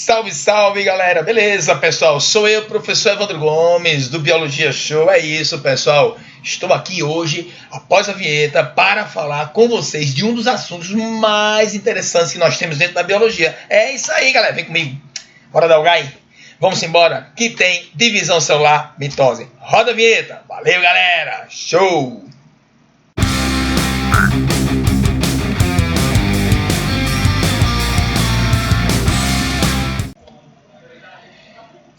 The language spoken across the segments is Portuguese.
Salve, salve, galera! Beleza, pessoal? Sou eu, professor Evandro Gomes, do Biologia Show. É isso, pessoal. Estou aqui hoje, após a vinheta, para falar com vocês de um dos assuntos mais interessantes que nós temos dentro da biologia. É isso aí, galera. Vem comigo. Bora dar o gai? Vamos embora, que tem divisão celular, mitose. Roda a vinheta. Valeu, galera! Show!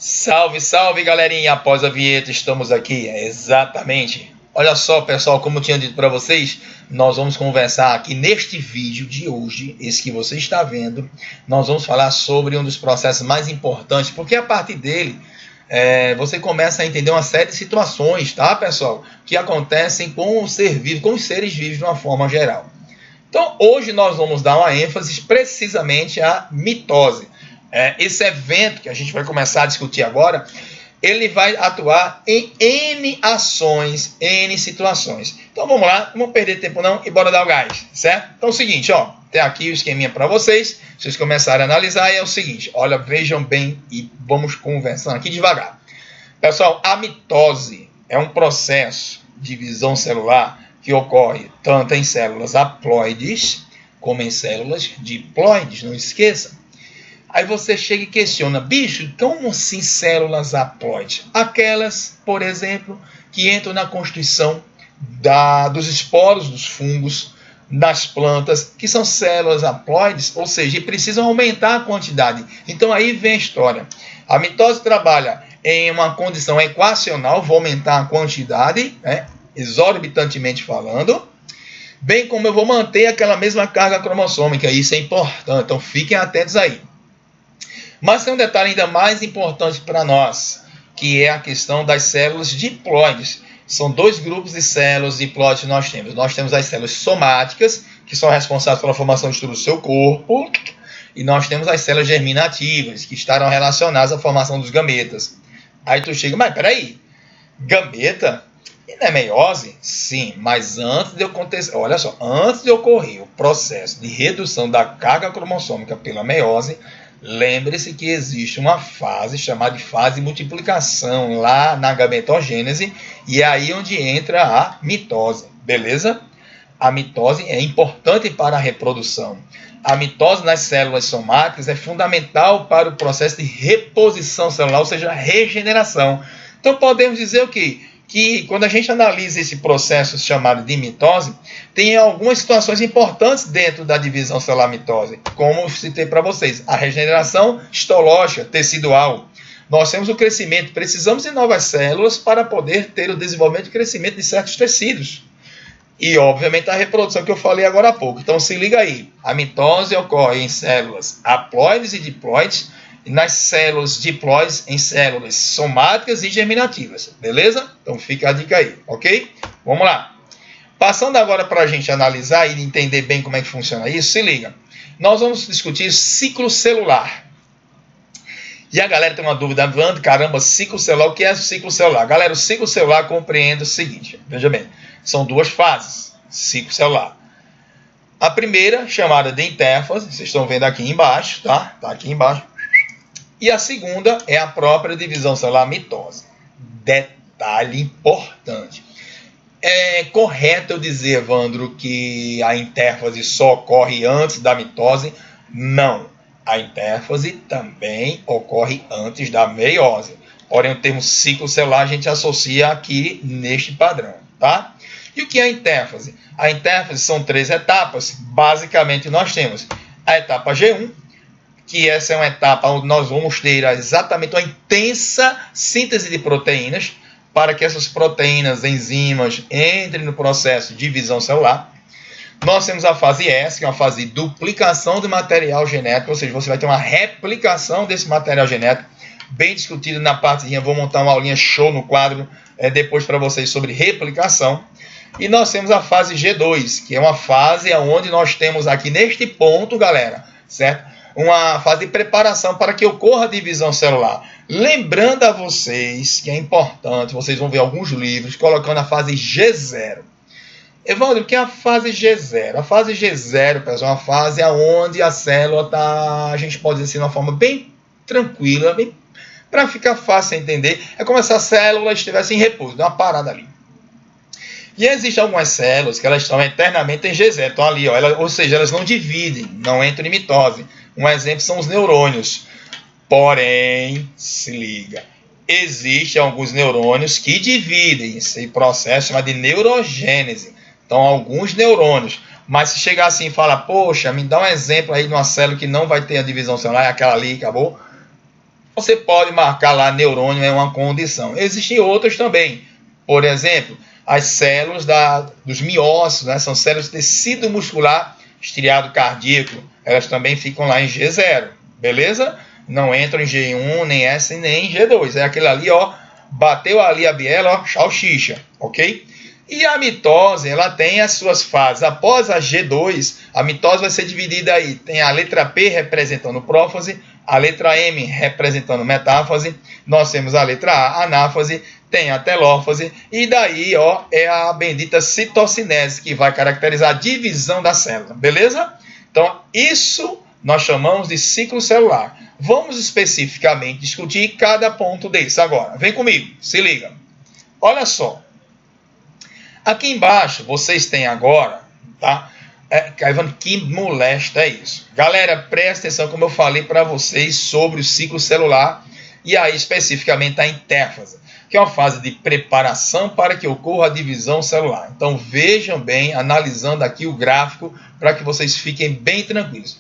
Salve, salve, galerinha! Após a vinheta, estamos aqui. Exatamente. Olha só, pessoal, como eu tinha dito para vocês, nós vamos conversar aqui neste vídeo de hoje, esse que você está vendo, nós vamos falar sobre um dos processos mais importantes, porque a partir dele, você começa a entender uma série de situações, tá, pessoal, que acontecem com o ser vivo, com os seres vivos de uma forma geral. Então, hoje nós vamos dar uma ênfase precisamente à mitose. Esse evento que a gente vai começar a discutir agora, ele vai atuar em N ações, N situações. Então vamos lá, não vamos perder tempo não e bora dar o gás, certo? Então é o seguinte, ó, tem aqui o esqueminha para vocês, vocês começarem a analisar e é o seguinte, olha, vejam bem e vamos conversando aqui devagar. Pessoal, a mitose é um processo de divisão celular que ocorre tanto em células haploides como em células diploides, não esqueça. Aí você chega e questiona, bicho, como assim células haploides? Aquelas, por exemplo, que entram na constituição dos esporos dos fungos, das plantas, que são células haploides, ou seja, precisam aumentar a quantidade. Então aí vem a história. A mitose trabalha em uma condição equacional, vou aumentar a quantidade, exorbitantemente falando, bem como eu vou manter aquela mesma carga cromossômica, isso é importante, então fiquem atentos aí. Mas tem um detalhe ainda mais importante para nós, que é a questão das células diploides. São dois grupos de células diploides que nós temos. Nós temos as células somáticas, que são responsáveis pela formação de todo o seu corpo, e nós temos as células germinativas, que estarão relacionadas à formação dos gametas. Aí tu chega, mas peraí, gameta? Não é meiose? Sim, mas antes de acontecer, olha só, antes de ocorrer o processo de redução da carga cromossômica pela meiose, lembre-se que existe uma fase chamada de fase de multiplicação lá na gametogênese, e é aí onde entra a mitose, beleza? A mitose é importante para a reprodução. A mitose nas células somáticas é fundamental para o processo de reposição celular, ou seja, regeneração. Então podemos dizer o quê? Que quando a gente analisa esse processo chamado de mitose, tem algumas situações importantes dentro da divisão celular mitose, como eu citei para vocês, a regeneração histológica, tecidual. Nós temos o crescimento, precisamos de novas células para poder ter o desenvolvimento e crescimento de certos tecidos. E, obviamente, a reprodução que eu falei agora há pouco. Então, se liga aí, a mitose ocorre em células haploides e diploides, e nas células diploides em células somáticas e germinativas, beleza? Então fica a dica aí, ok? Vamos lá. Passando agora para a gente analisar e entender bem como é que funciona isso, se liga. Nós vamos discutir ciclo celular. E a galera tem uma dúvida, caramba, ciclo celular, o que é o ciclo celular? Galera, o ciclo celular compreende o seguinte, veja bem, são duas fases, ciclo celular. A primeira, chamada de intérfase, vocês estão vendo aqui embaixo, tá? Tá aqui embaixo. E a segunda é a própria divisão celular mitose. Detalhe importante. É correto eu dizer, Evandro, que a intérfase só ocorre antes da mitose? Não. A intérfase também ocorre antes da meiose. Porém, o termo ciclo celular a gente associa aqui neste padrão, tá? E o que é a intérfase? A intérfase são 3 etapas. Basicamente, nós temos a etapa G1, que essa é uma etapa onde nós vamos ter exatamente uma intensa síntese de proteínas, para que essas proteínas, enzimas, entrem no processo de divisão celular. Nós temos a fase S, que é uma fase de duplicação de material genético, ou seja, você vai ter uma replicação desse material genético, bem discutido na partezinha, vou montar uma aulinha show no quadro depois para vocês sobre replicação. E nós temos a fase G2, que é uma fase onde nós temos aqui neste ponto, galera, certo? Uma fase de preparação para que ocorra a divisão celular. Lembrando a vocês que é importante, vocês vão ver alguns livros colocando a fase G0. Evandro, o que é a fase G0? A fase G0, pessoal, é uma fase onde a célula está, a gente pode dizer assim, de uma forma bem tranquila, bem para ficar fácil de entender. É como se a célula estivesse em repouso, dá uma parada ali. E existem algumas células que elas estão eternamente em G0, estão ali, ó, ou seja, elas não dividem, não entram em mitose. Um exemplo são os neurônios. Porém, se liga, existem alguns neurônios que dividem, esse processo chama de neurogênese. Então, alguns neurônios. Mas se chegar assim e falar, poxa, me dá um exemplo aí de uma célula que não vai ter a divisão celular, é aquela ali, acabou. Você pode marcar lá neurônio é uma condição. Existem outras também. Por exemplo, as células dos miócitos, né, são células de tecido muscular estriado cardíaco. Elas também ficam lá em G0, beleza? Não entram em G1, nem S, nem em G2. É aquele ali, ó, bateu ali a biela, ó, salsicha, ok? E a mitose, ela tem as suas fases. Após a G2, a mitose vai ser dividida aí. Tem a letra P representando prófase, a letra M representando metáfase, nós temos a letra A, anáfase, tem a telófase, e daí, ó, é a bendita citocinese, que vai caracterizar a divisão da célula, beleza? Então, isso nós chamamos de ciclo celular. Vamos especificamente discutir cada ponto desse agora. Vem comigo, se liga. Olha só. Aqui embaixo, vocês têm agora, tá? Que molesta é isso. Galera, presta atenção como eu falei para vocês sobre o ciclo celular e aí especificamente a intérfase, que é uma fase de preparação para que ocorra a divisão celular. Então vejam bem, analisando aqui o gráfico, para que vocês fiquem bem tranquilos.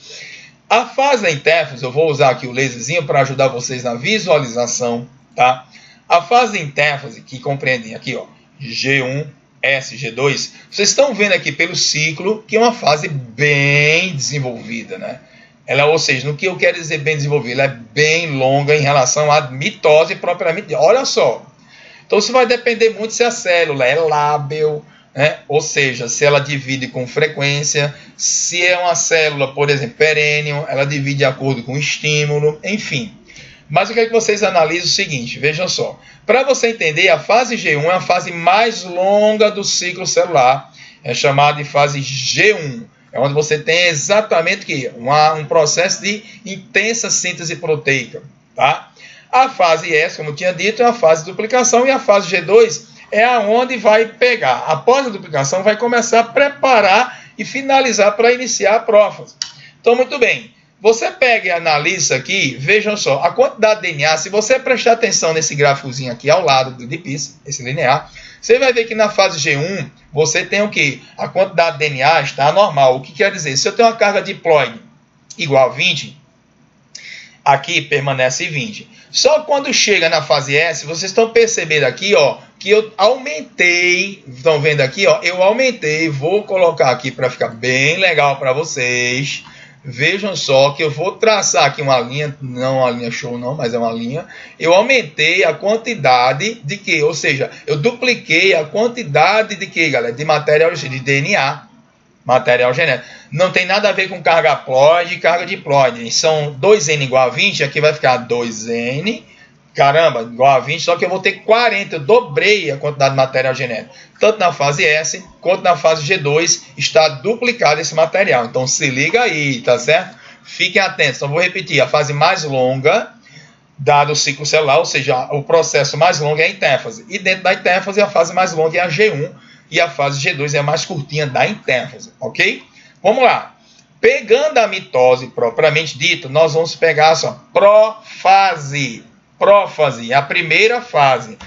A fase da intérfase, eu vou usar aqui o laserzinho para ajudar vocês na visualização, tá? A fase da intérfase, que compreende aqui, ó, G1, S, G2, vocês estão vendo aqui pelo ciclo que é uma fase bem desenvolvida, né? Ela, ou seja, no que eu quero dizer bem desenvolvida, ela é bem longa em relação à mitose propriamente. Olha só. Então, isso vai depender muito se a célula é lábil, né? Ou seja, se ela divide com frequência, se é uma célula, por exemplo, perêneo, ela divide de acordo com o estímulo, enfim. Mas eu quero que vocês analisem o seguinte, vejam só. Para você entender, a fase G1 é a fase mais longa do ciclo celular, é chamada de fase G1. É onde você tem exatamente que um processo de intensa síntese proteica, tá? A fase S, como eu tinha dito, é a fase de duplicação e a fase G2 é aonde vai pegar. Após a duplicação, vai começar a preparar e finalizar para iniciar a prófase. Então, muito bem. Você pega e analisa aqui, vejam só, a quantidade de DNA, se você prestar atenção nesse gráficozinho aqui ao lado do DPIS, esse linear, você vai ver que na fase G1, você tem o quê? A quantidade de DNA está normal. O que quer dizer? Se eu tenho uma carga diploide igual a 20, aqui permanece 20. Só quando chega na fase S, vocês estão percebendo aqui, ó, que eu aumentei, estão vendo aqui, ó, eu aumentei, vou colocar aqui para ficar bem legal para vocês. Vejam só que eu vou traçar aqui uma linha, não uma linha show não, mas é uma linha. Eu aumentei a quantidade de que? Ou seja, eu dupliquei a quantidade de que, galera? De material de DNA, material genético. Não tem nada a ver com carga haploide e carga diploide. São 2N igual a 20, aqui vai ficar 2N, caramba, igual a 20, só que eu vou ter 40, eu dobrei a quantidade de material genético. Tanto na fase S, quanto na fase G2, está duplicado esse material. Então, se liga aí, tá certo? Fiquem atentos. Então, vou repetir. A fase mais longa, dado o ciclo celular, ou seja, o processo mais longo é a intérfase. E dentro da intérfase, a fase mais longa é a G1. E a fase G2 é a mais curtinha da intérfase, ok? Vamos lá. Pegando a mitose propriamente dita, nós vamos pegar só prófase. Prófase, a primeira fase.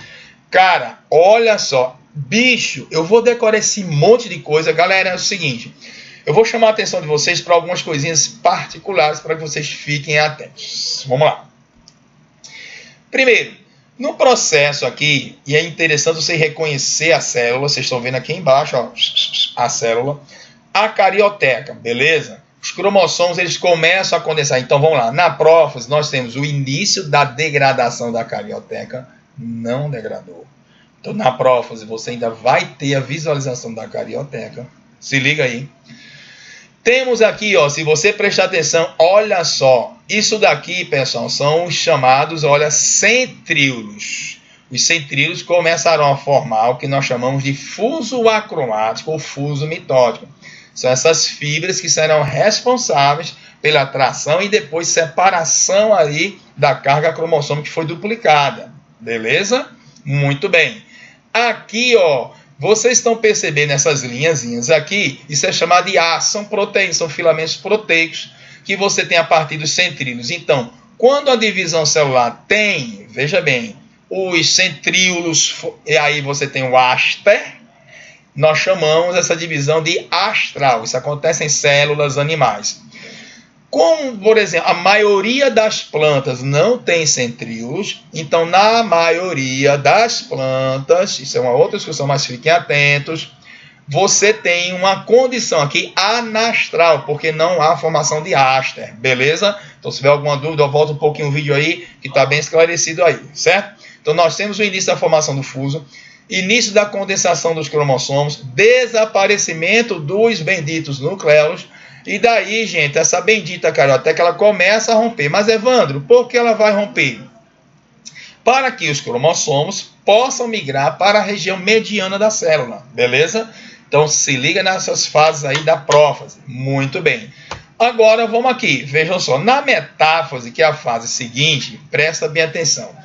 Cara, olha só. Bicho, eu vou decorar esse monte de coisa. Galera, é o seguinte. Eu vou chamar a atenção de vocês para algumas coisinhas particulares para que vocês fiquem atentos. Vamos lá. Primeiro, no processo aqui, e é interessante você reconhecer a célula. Vocês estão vendo aqui embaixo, ó, a célula. A carioteca, beleza? Os cromossomos, eles começam a condensar. Então, vamos lá. Na prófase, nós temos o início da degradação da carioteca. Não degradou. Então, na prófase, você ainda vai ter a visualização da carioteca. Se liga aí. Temos aqui, ó, se você prestar atenção, olha só. Isso daqui, pessoal, são os chamados, olha, centríolos. Os centríolos começarão a formar o que nós chamamos de fuso acromático ou fuso mitótico. São essas fibras que serão responsáveis pela tração e depois separação aí da carga cromossômica que foi duplicada. Beleza? Muito bem. Aqui, ó, vocês estão percebendo essas linhazinhas aqui, isso é chamado de ácido, são proteínas, são filamentos proteicos que você tem a partir dos centríolos. Então, quando a divisão celular tem, veja bem, os centríolos, e aí você tem o áster, nós chamamos essa divisão de astral. Isso acontece em células animais. Como, por exemplo, a maioria das plantas não tem centríolos, então na maioria das plantas, isso é uma outra discussão, mas fiquem atentos, você tem uma condição aqui anastral, porque não há formação de áster, beleza? Então se tiver alguma dúvida, eu volto um pouquinho o vídeo aí, que está bem esclarecido aí, certo? Então nós temos o início da formação do fuso, início da condensação dos cromossomos, desaparecimento dos benditos nucleolos, e daí, gente, essa bendita carioteca, ela começa a romper. Mas, Evandro, por que ela vai romper? Para que os cromossomos possam migrar para a região mediana da célula, beleza? Então, se liga nessas fases aí da prófase. Muito bem. Agora, vamos aqui. Vejam só, na metáfase, que é a fase seguinte, presta bem atenção.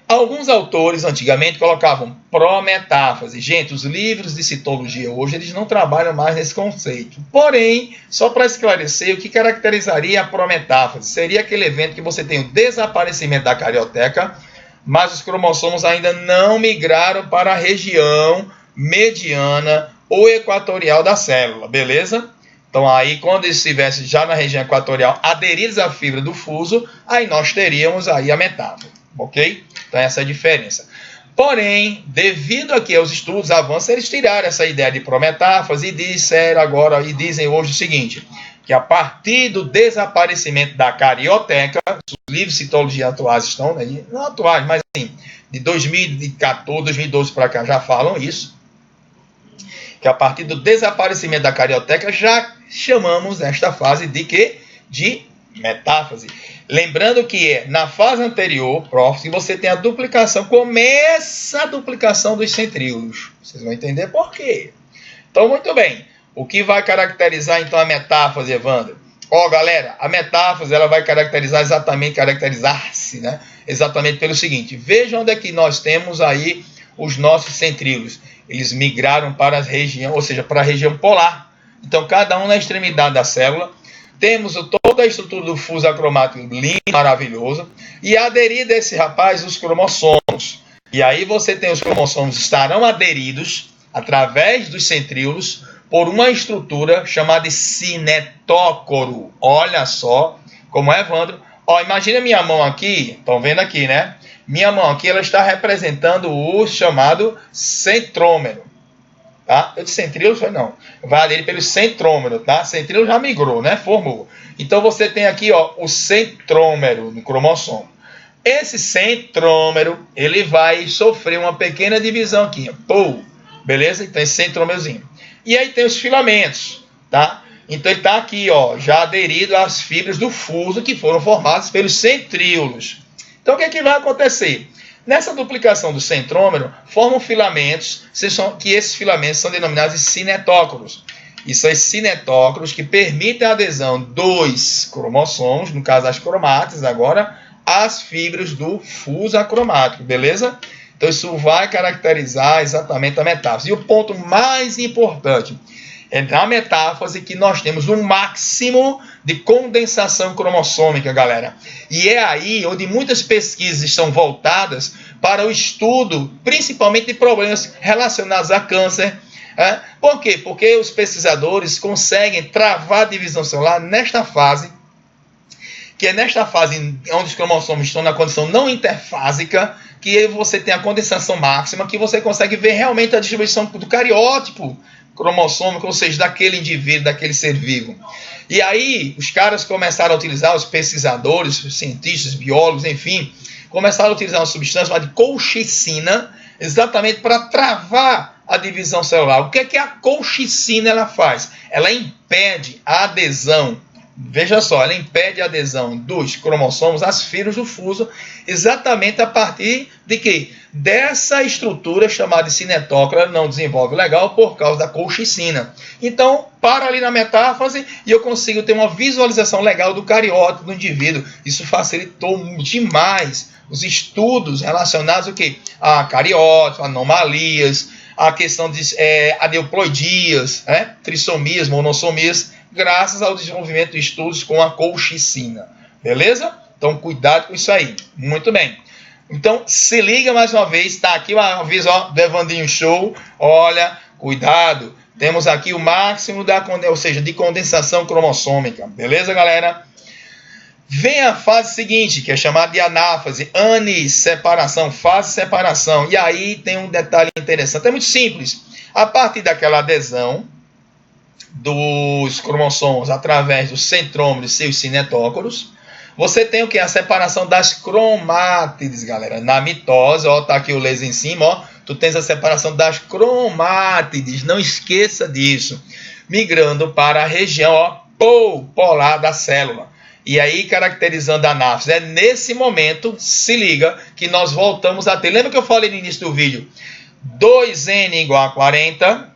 Alguns autores antigamente colocavam prometáfase. Gente, os livros de citologia hoje eles não trabalham mais nesse conceito. Porém, só para esclarecer, o que caracterizaria a prometáfase? Seria aquele evento que você tem o desaparecimento da carioteca, mas os cromossomos ainda não migraram para a região mediana ou equatorial da célula, beleza? Então aí, quando eles estivessem já na região equatorial aderidos à fibra do fuso, aí nós teríamos aí a metáfase. Ok? Então essa é a diferença. Porém, devido aqui aos estudos avanços, eles tiraram essa ideia de prometáfase e disseram agora, e dizem hoje o seguinte, que a partir do desaparecimento da carioteca, os livros de citologia atuais estão, né, não atuais, mas assim, de 2014, 2012 para cá já falam isso, que a partir do desaparecimento da carioteca já chamamos esta fase de quê? De metáfase. Lembrando que na fase anterior, que você tem a duplicação, começa a duplicação dos centríolos. Vocês vão entender por quê. Então, muito bem. O que vai caracterizar, então, a metáfase, Evandro? Ó, galera, a metáfase, ela vai caracterizar-se, né? Exatamente pelo seguinte. Vejam onde é que nós temos aí os nossos centríolos. Eles migraram para a região, ou seja, para a região polar. Então, cada um na extremidade da célula. Temos toda a estrutura do fuso acromático lindo, maravilhoso. E aderido a esse rapaz, os cromossomos. E aí você tem os cromossomos estarão aderidos, através dos centríolos, por uma estrutura chamada de cinetócoro. Olha só como é, Evandro. Ó, imagina minha mão aqui, estão vendo aqui, né? Minha mão aqui, ela está representando o chamado centrômero. Tá? Eu disse centríolo, não. Vai ali pelo centrômero, tá? Centríolo já migrou, né? Formou. Então você tem aqui, ó, o centrômero no cromossomo. Esse centrômero, ele vai sofrer uma pequena divisão aqui, ó. Pô, beleza? Então esse centrômerozinho. E aí tem os filamentos, tá? Então ele está aqui, ó, já aderido às fibras do fuso que foram formadas pelos centríolos. Então o que é que vai acontecer? Nessa duplicação do centrômero, formam filamentos, que esses filamentos são denominados de cinetócoros. E são esses cinetócoros que permitem a adesão dos cromossomos, no caso das cromátides agora, às fibras do fuso acromático, beleza? Então isso vai caracterizar exatamente a metáfase. E o ponto mais importante é na metáfase que nós temos um máximo de condensação cromossômica, galera. E é aí onde muitas pesquisas estão voltadas para o estudo, principalmente de problemas relacionados a câncer. Por quê? Porque os pesquisadores conseguem travar a divisão celular nesta fase, que é nesta fase onde os cromossomos estão na condição não interfásica, que você tem a condensação máxima, que você consegue ver realmente a distribuição do cariótipo cromossômico, ou seja, daquele indivíduo, daquele ser vivo. E aí, os caras começaram a utilizar, os pesquisadores, os cientistas, biólogos, enfim, começaram a utilizar uma substância chamada de colchicina, exatamente para travar a divisão celular. O que é que a colchicina ela faz? Ela impede a adesão veja só, ela impede a adesão dos cromossomos às fibras do fuso, exatamente a partir de quê? Dessa estrutura chamada de cinetócora não desenvolve legal por causa da colchicina. Então, para ali na metáfase e eu consigo ter uma visualização legal do cariótipo do indivíduo. Isso facilitou demais os estudos relacionados ao quê? A cariótipo, anomalias, a questão de aneuploidias, trissomias, monossomias, graças ao desenvolvimento de estudos com a colchicina. Beleza? Então, cuidado com isso aí. Muito bem. Então, se liga mais uma vez. Está aqui o aviso do Evandrinho Show. Olha, cuidado. Temos aqui o máximo de condensação cromossômica. Beleza, galera? Vem a fase seguinte, que é chamada de anáfase, separação, fase separação. E aí tem um detalhe interessante. É muito simples. A partir daquela adesão dos cromossomos através dos centrômeros e seus cinetócoros, você tem o que? A separação das cromátides, galera. Na mitose, ó, tá aqui o laser em cima, ó. Tu tens a separação das cromátides. Não esqueça disso. Migrando para a região, ó, polar da célula. E aí, caracterizando a anáfase. É nesse momento, se liga, que nós voltamos a ter. Lembra que eu falei no início do vídeo? 2N igual a 40.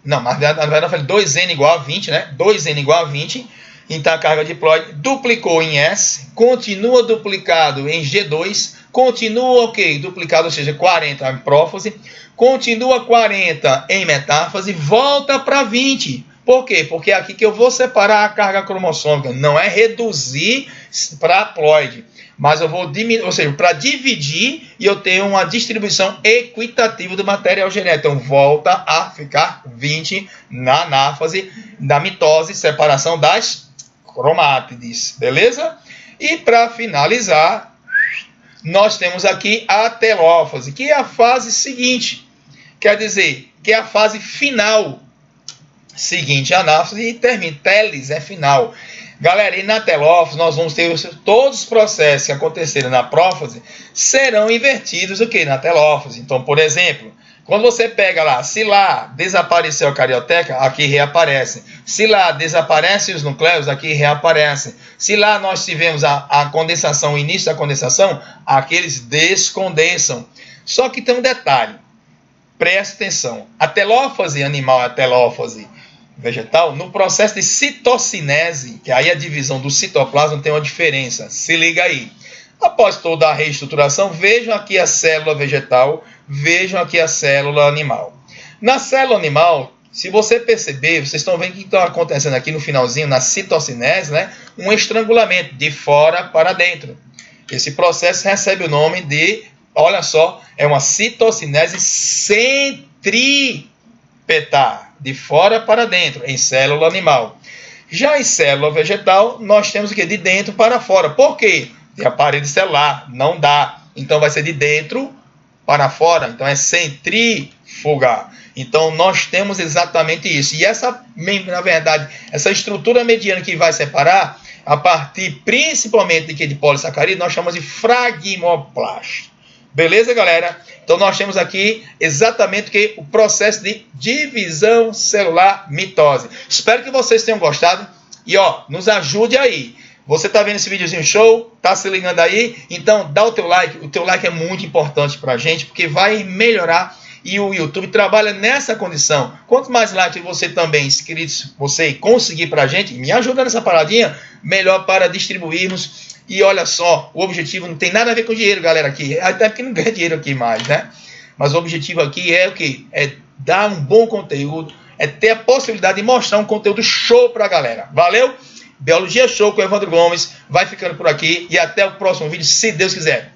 Não, mas na verdade eu falei 2N igual a 20, né? 2N igual a 20. Então a carga diploide duplicou em S, continua duplicado em G2, continua duplicado, ou seja, 40 em prófase, continua 40 em metáfase, volta para 20. Por quê? Porque é aqui que eu vou separar a carga cromossômica, não é reduzir para haploide, mas eu vou diminuir, ou seja, para dividir e eu tenho uma distribuição equitativa do material genético. Então volta a ficar 20 na anáfase, da mitose, separação das cromátides, beleza? E para finalizar, nós temos aqui a telófase, que é a fase seguinte, quer dizer, que é a fase final seguinte, a anáfase e termina, teles é final. Galera, e na telófase nós vamos ter todos os processos que aconteceram na prófase serão invertidos o que? Na telófase. Então, por exemplo, quando você pega lá, se lá desapareceu a carioteca, aqui reaparece. Se lá desaparecem os nucleus, aqui reaparecem. Se lá nós tivemos a condensação, o início da condensação, aqui eles descondensam. Só que tem um detalhe, preste atenção. A telófase animal é a telófase vegetal, no processo de citocinese, que aí a divisão do citoplasma tem uma diferença. Se liga aí. Após toda a reestruturação, vejam aqui a célula vegetal, vejam aqui a célula animal. Na célula animal, se você perceber, vocês estão vendo o que está acontecendo aqui no finalzinho, na citocinese, né? Um estrangulamento de fora para dentro. Esse processo recebe o nome de, olha só, é uma citocinese centrípeta, de fora para dentro, em célula animal. Já em célula vegetal, nós temos o que? De dentro para fora. Por quê? De aparelho celular, não dá. Então vai ser de dentro para fora, então é centrífuga. Então nós temos exatamente isso. E essa, na verdade, essa estrutura mediana que vai separar, a partir principalmente de polissacarídeo, nós chamamos de fragmoplasto. Beleza, galera? Então nós temos aqui exatamente o processo de divisão celular mitose. Espero que vocês tenham gostado e nos ajude aí. Você está vendo esse videozinho show? Está se ligando aí? Então dá o teu like. O teu like é muito importante para a gente, porque vai melhorar e o YouTube trabalha nessa condição. Quanto mais likes você também inscritos, você conseguir para a gente, me ajuda nessa paradinha, melhor para distribuirmos. E olha só, o objetivo não tem nada a ver com dinheiro, galera, aqui. Até porque não ganha dinheiro aqui mais, né? Mas o objetivo aqui é o quê? É dar um bom conteúdo, é ter a possibilidade de mostrar um conteúdo show para a galera. Valeu? Biologia Show com o Evandro Gomes vai ficando por aqui e até o próximo vídeo, se Deus quiser.